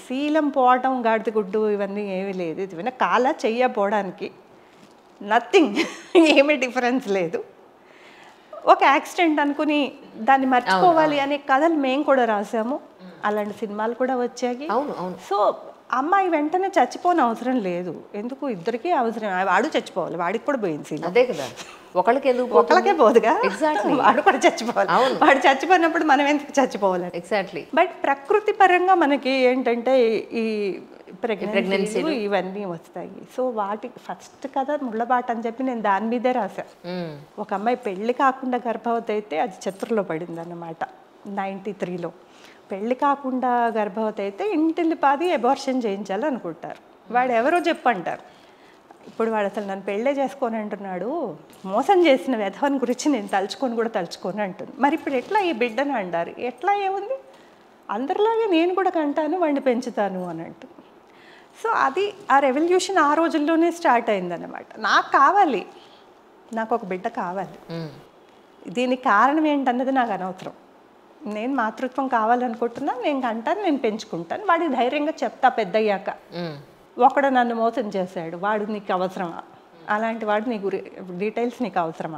శీలం పోవటం గాడిద గుడ్డు ఇవన్నీ ఏమీ లేదు. ఇది విన కాల చెయ్యపోవడానికి నథింగ్, ఏమీ డిఫరెన్స్ లేదు. ఒక యాక్సిడెంట్ అనుకుని దాన్ని మర్చిపోవాలి అనే కథలు మేము కూడా రాసాము, అలాంటి సినిమాలు కూడా వచ్చాయి. సో అమ్మాయి వెంటనే చచ్చిపోని అవసరం లేదు. ఎందుకు, ఇద్దరికీ అవసరం. వాడు చచ్చిపోవాలి, వాడికి కూడా పోయింది సీన్. అదే కదా, ఒకళ్ళకే పోదుగా, వాడు కూడా చచ్చిపోవాలి. వాడు చచ్చిపోయినప్పుడు మనం ఎందుకు చచ్చిపోవాలి? ఎగ్జాక్ట్లీ. బట్ ప్రకృతి పరంగా మనకి ఏంటంటే ఈ ప్రెగ్నెన్సీలు ఇవన్నీ వస్తాయి. సో వాటికి ఫస్ట్ కదా ముళ్ళబాట అని చెప్పి నేను దాని మీదే రాశా. ఒక అమ్మాయి పెళ్లి కాకుండా గర్భవతి అయితే అది చతుర్లో పడింది అన్నమాట 93లో. పెళ్లి కాకుండా గర్భవతి అయితే ఇంటిల్లి పాది అబార్షన్ చేయించాలనుకుంటారు. వాడు ఎవరో చెప్పంటారు. ఇప్పుడు వాడు అసలు నన్ను పెళ్ళే చేసుకొని అంటున్నాడు, మోసం చేసిన వ్యధవని గురించి నేను తలుచుకొని కూడా తలుచుకొని అంటుంది. మరి ఇప్పుడు ఎట్లా ఈ బిడ్డను అంటారు? ఎట్లా ఏముంది, అందరిలాగే నేను కూడా కంటాను, వాడిని పెంచుతాను అని అంటుంది. సో అది ఆ రెవల్యూషన్ ఆ రోజుల్లోనే స్టార్ట్ అయిందన్నమాట. నాకు కావాలి, నాకు ఒక బిడ్డ కావాలి. దీనికి కారణం ఏంటన్నది నాకు అనవసరం. నేను మాతృత్వం కావాలనుకుంటున్నా, నేను కంటాను, నేను పెంచుకుంటాను. వాడికి ధైర్యంగా చెప్తా పెద్దయ్యాక. ఒకడు నన్ను మోసం చేశాడు, వాడు నీకు అవసరమా? అలాంటి వాడు నీకు డీటెయిల్స్ నీకు అవసరమా?